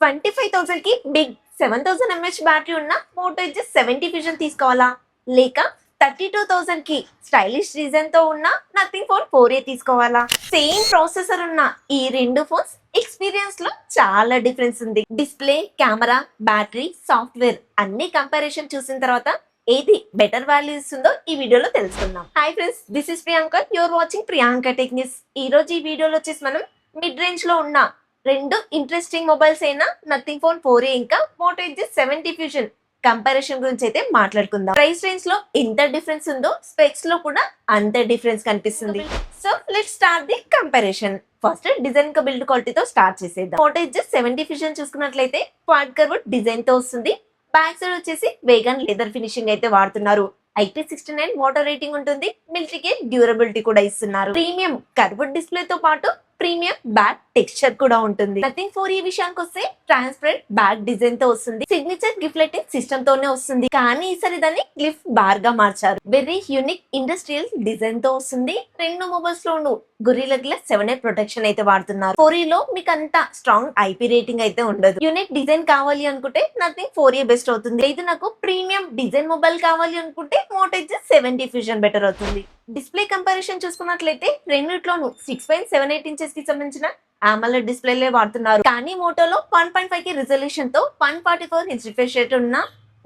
25,000 కి big 7,000 mAh battery ఉన్న Moto edge 70 fusion తీసుకోవాలా, లేక 32,000 కి స్టైలిష్ డిజైన్ తో ఉన్న నథింగ్ ఫోన్ 4A తీసుకోవాలా? సేమ్ ప్రాసెసర్ ఉన్న ఈ రెండు ఫోన్స్ ఎక్స్పీరియన్స్ లో చాలా డిఫరెన్స్ ఉంది. డిస్ప్లే, కెమెరా, బ్యాటరీ, సాఫ్ట్వేర్ అన్ని కంపారిజన్ చూసిన తర్వాత ఏది బెటర్ వాల్యూ ఇస్తుందో ఈ వీడియోలో తెలుసుకుందాం. Hi friends, this is Priyanka, you're watching Priyanka tech news. ఈ రోజు ఈ వీడియోలో వచ్చేసి మనం మిడ్ రేంజ్ లో ఉన్న రెండు ఇంట్రెస్టింగ్ మొబైల్స్ అయినా నథింగ్ ఫోన్ 4A ఇంకా మోటో ఎడ్జ్ 70 ఫ్యూజన్ కంపారిజన్ గురించి అయితే మాట్లాడుకుందాం. ప్రైస్ రేంజ్ లో ఎంత డిఫరెన్స్ ఉందో స్పెక్స్ లో కూడా అంత డిఫరెన్స్ కనిపిస్తుంది. So let's start the comparison. First design కా బిల్డ్ క్వాలిటీతో స్టార్ట్ చేసేద్దాం. మోటో ఎడ్జ్ 70 ఫ్యూజన్ చూసుకున్నట్లయితే క్వాడ్ కర్వ్ డిజైన్ తో వస్తుంది. బ్యాక్ సైడ్ వచ్చేసి వేగన్ లెదర్ ఫినిషింగ్ అయితే వాడుతున్నారు. IP69 వాటర్ రేటింగ్ ఉంటుంది. మిలిటరీ గ్రేడ్ డ్యూరబిలిటీ కూడా ఇస్తున్నారు. ప్రీమియం కర్వ్డ్ డిస్ప్లే తో పాటు ప్రీమియం బ్యాక్ టెక్స్చర్ కూడా ఉంటుంది. నథింగ్ 4A విషయానికి వస్తే ట్రాన్స్పరెంట్ బ్యాక్ డిజైన్ తో వస్తుంది. సిగ్నేచర్ గిఫ్ట్ లైటింగ్ సిస్టమ్ తోనే వస్తుంది, కానీ ఈసారి దాన్ని గ్లిఫ్ బార్ గా మార్చారు. వెరీ యూనిక్ ఇండస్ట్రియల్ డిజైన్ తో వస్తుంది. రెండు మొబైల్స్ లోను గొరిల్లా గ్లాస్ 7A ప్రొటెక్షన్ అయితే వాడుతున్నారు. 4A లో మీకు అంత స్ట్రాంగ్ IP రేటింగ్ అయితే ఉండదు. యూనిక్ డిజైన్ కావాలి అనుకుంటే నథింగ్ 4A బెస్ట్ అవుతుంది. ఇది నాకు ప్రీమియం డిజైన్ మొబైల్ కావాలి అనుకుంటే మోటో ఎడ్జ్ 70 ఫ్యూజన్ బెటర్ అవుతుంది. డిస్ప్లే కంపారిజన్ చూసుకున్నట్లయితే రెండిట్లోనూ 6.78 ఇంచెస్ కి సంబంధించిన AMOLED డిస్ప్లేలే వాడుతున్నారు. కానీ మోటోలో 1.5K రిజల్యూషన్ తో 144 Hz రిఫ్రెష్ రేట్ ఉన్న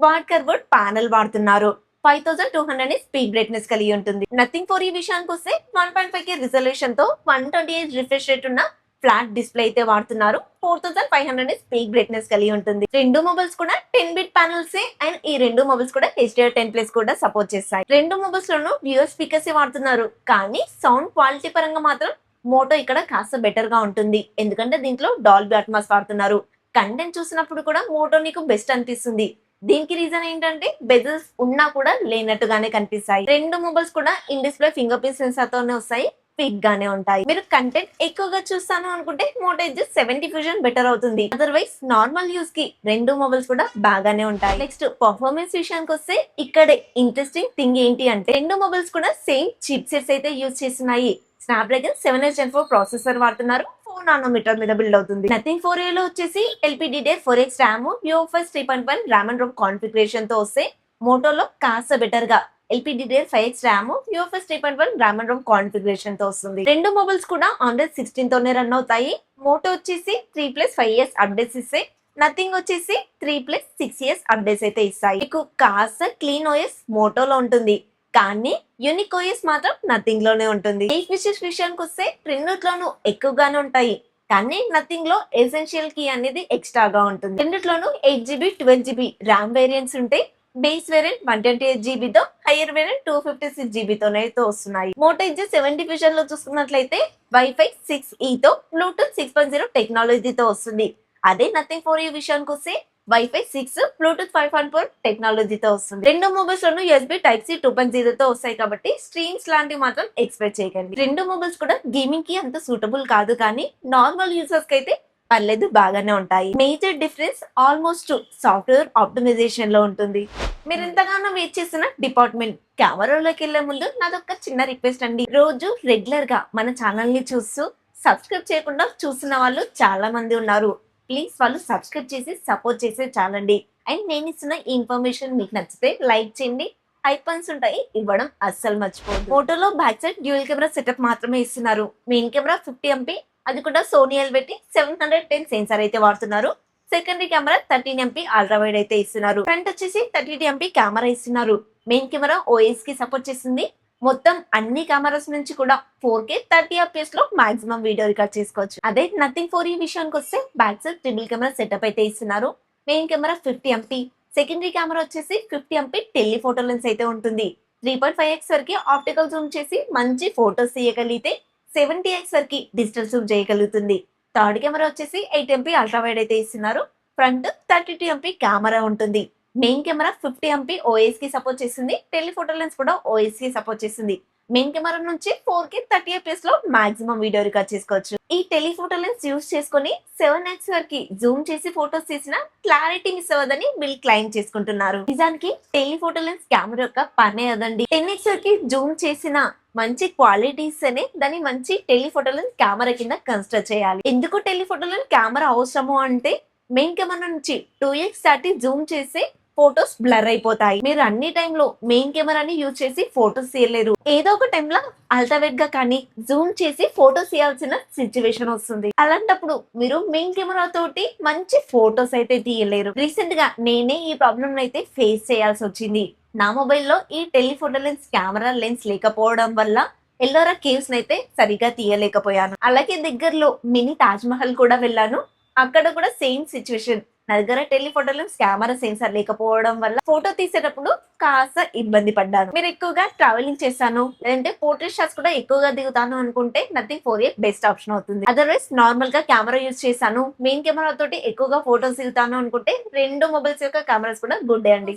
క్వాడ్ కర్వ్డ్ ప్యానెల్ వాడుతున్నారు. 5200 స్పీడ్ బ్రైట్నెస్ కలిగి ఉంటుంది. నథింగ్ 4A విషయానికి వస్తే 1.5K రిజల్యూషన్ తో 128 రిఫ్రెష్ రేట్ ఉన్న ఫ్లాట్ డిస్ప్లే అయితే వాడుతున్నారు. 4500 స్పీడ్ బ్రైట్నెస్ కలిగి ఉంటుంది. రెండు మొబైల్స్ కూడా 10 బిట్ ప్యానల్స్ అండ్ ఈ రెండు మొబైల్స్ కూడా HDR10+ కూడా సపోర్ట్ చేస్తాయి. రెండు మొబైల్స్ లోనూ డ్యూయల్ స్పీకర్స్ వాడుతున్నారు, కానీ సౌండ్ క్వాలిటీ పరంగా మాత్రం మోటో ఇక్కడ కాస్త బెటర్ గా ఉంటుంది. ఎందుకంటే దీంట్లో డాల్బీ అట్మాస్ వాడుతున్నారు. కంటెంట్ చూసినప్పుడు కూడా మోటో నీకు బెస్ట్ అనిపిస్తుంది. దీనికి రీజన్ ఏంటంటే బెజల్స్ ఉన్నా కూడా లేనట్టుగానే కనిపిస్తాయి. రెండు మొబైల్స్ కూడా in display finger print censor తోనే వస్తాయి. క్విక్ గానే ఉంటాయి. మీరు కంటెంట్ ఎక్కువగా చూస్తాను అనుకుంటే మోటో ఎడ్జ్ 70 ఫ్యూజన్ బెటర్ అవుతుంది. అదర్వైజ్ నార్మల్ యూస్ కి రెండు మొబైల్స్ కూడా బాగానే ఉంటాయి. నెక్స్ట్ పర్ఫార్మెన్స్ విషయానికి వస్తే ఇక్కడే ఇంట్రెస్టింగ్ థింగ్ ఏంటి అంటే రెండు మొబైల్స్ కూడా సేమ్ చిప్ సెట్స్ అయితే యూజ్ చేస్తున్నాయి. స్నాప్డ్రాగన్ 7H Gen 4 ప్రాసెసర్ వాడుతున్నారు. 4 నానోమీటర్ మీద బిల్డ్ అవుతుంది. నథింగ్ 4A లో వచ్చేసి LPDDR4X RAM, UFS 3.1 RAM and Rome configuration తో వస్తే మోటోలో కాస్త బెటర్ గా LPDDR5X RAM, UFS 3.1 RAM and Rome configuration తో వస్తుంది. రెండు మొబైల్స్ కూడా Android 16 తోనే రన్ అవుతాయి. మోటో వచ్చేసి 3+5 ఇయర్స్ అప్డేట్స్ ఇస్తే నథింగ్ వచ్చేసి 3+6 ఇయర్స్ అప్డేట్స్ అయితే ఇస్తాయి. మీకు కాస్త క్లీన్ OS మోటోలో ఉంటుంది, కానీ యూనిక్ OS మాత్రం నథింగ్ లోనే ఉంటుంది. ఈ ఫీచర్స్ విషయానికి వస్తే రెండిట్లోనూ ఎక్కువగానే ఉంటాయి, కానీ నథింగ్ లో ఎసెన్షియల్ కీ అనేది ఎక్స్ట్రాగా ఉంటుంది. రెండిట్లోనూ 8GB 12GB ర్యామ్ వేరియంట్స్ ఉంటాయి. బేస్ వేరియంట్ 128GB తో, హైయర్ వేరియంట్ 256GB తోనైతే వస్తున్నాయి. మోటో ఎడ్జ్ 70 ఫ్యూజన్ లో చూసుకున్నట్లయితే వైఫై 6E తో బ్లూటూత్ 6.0 టెక్నాలజీతో వస్తుంది. అదే నథింగ్ 4A విషయానికి వస్తే వైఫై 6 బ్లూటూత్ 5.4 టెక్నాలజీతో వస్తుంది. రెండు మొబైల్స్ లోనూ USB Type-C 2.0 తో వస్తాయి కాబట్టి స్ట్రీమ్స్ లాంటివి మాత్రం ఎక్స్పెక్ట్ చేయకండి. రెండు మొబైల్స్ కూడా గేమింగ్ కి అంత సూటబుల్ కాదు, కానీ నార్మల్ యూజర్స్ కి అయితే పర్లేదు, బాగానే ఉంటాయి. Major difference almost software optimisation లో ఉంటుంది. మీరు ఎంతగానో వెయిట్ చేసిన డిపార్ట్మెంట్ కెమెరాలోకి వెళ్లే ముందు నాదొక చిన్న రిక్వెస్ట్ అండి. రోజు రెగ్యులర్ గా మన ఛానల్ ని చూస్తూ సబ్స్క్రైబ్ చేయకుండా చూస్తున్న వాళ్ళు చాలా మంది ఉన్నారు. ప్లీజ్ వాళ్ళు సబ్స్క్రైబ్ చేసి సపోర్ట్ చేసే చాలండి. అండ్ నేను ఇస్తున్న ఇన్ఫర్మేషన్ మీకు నచ్చితే లైక్ చేయండి. ఐకాన్స్ ఉంటాయి, ఇవ్వడం అస్సలు మర్చిపోదు. ఫోటోలో back side dual camera setup మాత్రమే ఇస్తున్నారు. మెయిన్ కెమెరా 50MP, అది కూడా సోనీ ఎల్బెట్టి 710 సెన్సార్ అయితే వాడుతున్నారు. Secondary camera 13MP ultra wide అయితే ఇస్తున్నారు. ఫ్రంట్ వచ్చేసి 32MP కెమెరా ఇస్తున్నారు. మెయిన్ కెమెరా OS కి సపోర్ట్ చేస్తుంది. మొత్తం అన్ని కెమెరాస్ నుంచి కూడా 4K 30fps లో మాక్సిమం వీడియో రికార్డ్ చేసుకోవచ్చు. అదే నథింగ్ 4A విషయానికి వస్తే back side triple camera setup అయితే ఇస్తున్నారు. Main camera 50MP, secondary camera వచ్చేసి 50MP టెలిఫోటో లెన్స్ అయితే ఉంటుంది. 3.5x వరకు ఆప్టికల్ జూమ్ చేసి మంచి ఫోటోస్ తీయగలిగితే 70x వరకు డిజిటల్ జూమ్ చేయగలుగుతుంది. థర్డ్ కెమెరా వచ్చేసి 8MP అల్ట్రా వైడ్ అయితే ఇస్తున్నారు. ఫ్రంట్ 32MP కెమెరా ఉంటుంది. మెయిన్ కెమెరా 50MP OS కి సపోర్ట్ చేస్తుంది. టెలిఫోటో లెన్స్ కూడా OS కి సపోర్ట్ చేస్తుంది. మెయిన్ కెమెరా నుంచి 4K 30fps లో మాక్సిమం వీడియో రికార్డ్ చేసుకోవచ్చు. ఈ టెలిఫోటో లెన్స్ యూస్ చేసుకుని 7x వరకు జూమ్ చేసి ఫోటోస్ తీసిన క్లారిటీ మిస్ అవ్వదని వీళ్ళు క్లెయిమ్ చేసుకుంటున్నారు. నిజానికి టెలిఫోటో లెన్స్ కెమెరా యొక్క పనే అదండి. 10x వరకు జూమ్ చేసిన మంచి క్వాలిటీస్ అనే దాన్ని మంచి టెలిఫోటో లెన్స్ కెమెరా కింద కన్సిడర్ చేయాలి. ఎందుకు టెలిఫోటో లెన్స్ కెమెరా అవసరము అంటే మెయిన్ కెమెరా నుంచి 2x దాటి జూమ్ చేసి ఫొటోస్ బ్లర్ అయిపోతాయి. మీరు అన్ని టైంలో మెయిన్ కెమెరాని యూజ్ చేసి ఫొటోస్ తీయలేరు. ఏదో ఒక టైంలో అల్ట్రావైట్ గా కానీ జూమ్ చేసి ఫొటోస్ తీయాల్సిన సిచ్యువేషన్ వస్తుంది. అలాంటప్పుడు మీరు మెయిన్ కెమెరా తోటి మంచి ఫొటోస్ అయితే తీయలేరు. రీసెంట్ గా నేనే ఈ ప్రాబ్లమ్ అయితే ఫేస్ చేయాల్సి వచ్చింది. నా మొబైల్లో ఈ టెలిఫోటో లెన్స్ కెమెరా లెన్స్ లేకపోవడం వల్ల ఎల్లోరా కేవ్స్ అయితే సరిగా తీయలేకపోయాను. అలాగే దగ్గరలో మినీ తాజ్ మహల్ కూడా వెళ్ళాను. అక్కడ కూడా సేమ్ సిచ్యువేషన్. నా దగ్గర టెలిఫోటో లెన్స్ కెమెరా సెన్సార్ లేకపోవడం వల్ల ఫోటో తీసేటప్పుడు కాస్త ఇబ్బంది పడ్డాను. మీరు ఎక్కువగా ట్రావెలింగ్ చేశాను లేదంటే పోర్ట్రేట్ షాట్స్ కూడా ఎక్కువగా దిగుతాను అనుకుంటే నథింగ్ 4a బెస్ట్ ఆప్షన్ అవుతుంది. అదర్వైజ్ నార్మల్ గా కెమెరా యూజ్ చేశాను, మెయిన్ కెమెరా తోటి ఎక్కువగా ఫోటోస్ దిగుతాను అనుకుంటే రెండు మొబైల్స్ యొక్క కెమెరాస్ కూడా గుడ్ అండి.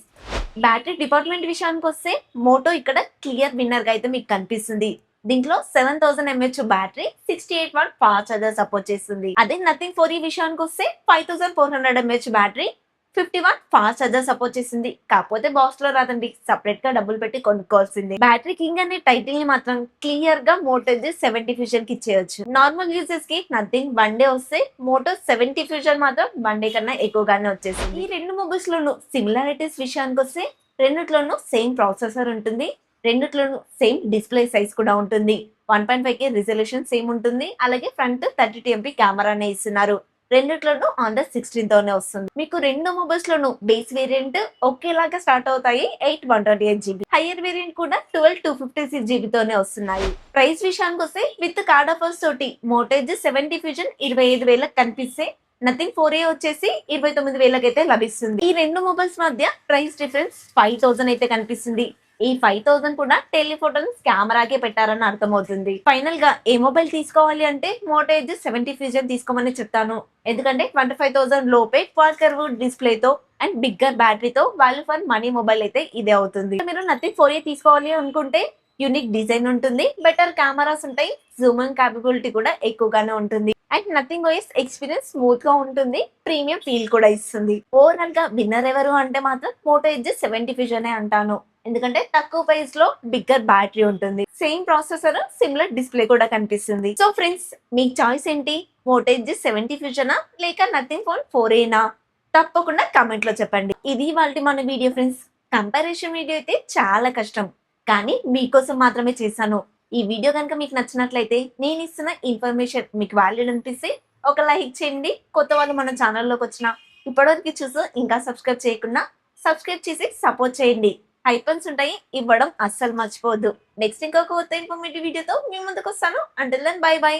బ్యాటరీ డిపార్ట్మెంట్ విషయానికి వస్తే మోటో ఇక్కడ క్లియర్ విన్నర్ గా అయితే మీకు కనిపిస్తుంది. దీంట్లో 7000 mAh battery 68 watt fast charger support చేస్తుంది. అదే నథింగ్ 4e విషయానికి వస్తే 5400 mAh battery 50 watt fast charger support చేస్తుంది. కాకపోతే బాక్స్ లో రాదండి, సపరేట్ గా డబ్బులు పెట్టి కొనుక్కోవాల్సింది. బ్యాటరీ కింగ్ అనే టైటిల్ ని మాత్రం క్లియర్ గా మోటో G70 ఫ్యూజన్ కి ఇచ్చేయచ్చు. నార్మల్ యూజర్స్ కి నథింగ్ 1 డే వస్తే మోటో 70 ఫ్యూజన్ మాత్రం 1 డే కన్నా ఎక్కువగానే వచ్చేసింది. ఈ రెండు మొబైల్స్ లోను సిమిలారిటీస్ విషయానికి వస్తే రెండిట్లోనూ సేమ్ ప్రాసెసర్ ఉంటుంది, రెండిట్లోనూ సేమ్ డిస్ప్లే సైజ్ కూడా ఉంటుంది. 1.5K రిజల్యూషన్ సేమ్ ఉంటుంది. అలాగే ఫ్రంట్ 32 MP కెమెరానే ఇస్తున్నారు. రెండిట్లోనూ ఆన్ ద 16 తోనే వస్తుంది. మీకు రెండు మొబైల్స్ లోనూ బేస్ వేరియంట్ ఒకేలాగా స్టార్ట్ అవుతాయి 8/128GB. హైయర్ వేరియంట్ కూడా 12/256GB తోనే వస్తున్నాయి. ప్రైస్ విషయానికి వస్తే విత్ కార్డ్ ఆఫర్స్ తోటి మోటో G70 ఫ్యూజన్ 25,000 కనిపిస్తే నథింగ్ 4a వచ్చేసి 29,000 అయితే లభిస్తుంది. ఈ రెండు మొబైల్స్ మధ్య ప్రైస్ డిఫరెన్స్ 5,000 అయితే కనిపిస్తుంది. ఈ 5,000 కూడా టెలిఫోటోస్ కెమెరాకే పెట్టారని అర్థమవుతుంది. ఫైనల్ గా ఏ మొబైల్ తీసుకోవాలి అంటే మోటో G70 ఫ్యూజన్ తీసుకోమని చెప్తాను. ఎందుకంటే 25,000 లోపే క్వాడ్ కర్వ్ డిస్ప్లే తో అండ్ బిగ్గర్ బ్యాటరీతో వాల్యూ ఫర్ మనీ మొబైల్ అయితే ఇదే అవుతుంది. మీరు నథింగ్ 4a తీసుకోవాలి అనుకుంటే యూనిక్ డిజైన్ ఉంటుంది, బెటర్ కెమెరాస్ ఉంటాయి, జూమింగ్ క్యాపబిలిటీ కూడా ఎక్కువగానే ఉంటుంది and Nothing OS experience smooth గా ఉంటుంది, ప్రీమియం ఫీల్ కూడా ఇస్తుంది. ఓవరాల్ గా విన్నర్ ఎవరు అంటే మాత్రం మోటో G70 ఫ్యూజన్ అంటాను. ఎందుకంటే తక్కువ ప్రైస్ లో బిగ్గర్ బ్యాటరీ ఉంటుంది, సేమ్ ప్రాసెసర్, సిమిలర్ డిస్ప్లే కూడా కనిపిస్తుంది. సో ఫ్రెండ్స్, మీ చాయిస్ ఏంటి? మోటో G70 ఫ్యూజనా లేక నథింగ్ ఫోన్ 4a నా? తప్పకుండా కామెంట్ లో చెప్పండి. ఇది వాళ్ళ మన వీడియో ఫ్రెండ్స్. కంపారిజన్ వీడియో అయితే చాలా కష్టం, కానీ మీకోసం మాత్రమే చేశాను. ఈ వీడియో కనుక మీకు నచ్చినట్లయితే, నేను ఇస్తున్న ఇన్ఫర్మేషన్ మీకు వాల్యూడ్ అనిపిస్తే ఒక లైక్ చేయండి. కొత్త వాళ్ళు మన ఛానల్లోకి వచ్చిన ఇప్పటివరకు చూసి ఇంకా సబ్స్క్రైబ్ చేయకుండా సబ్స్క్రైబ్ చేసి సపోర్ట్ చేయండి. ఐకాన్స్ ఉంటాయి, ఇవ్వడం అస్సలు మర్చిపోవద్దు. నెక్స్ట్ ఇంకొక కొత్త ఇన్ఫర్మేటివ్ వీడియోతో మీ ముందుకు వస్తాను. Until then bye by.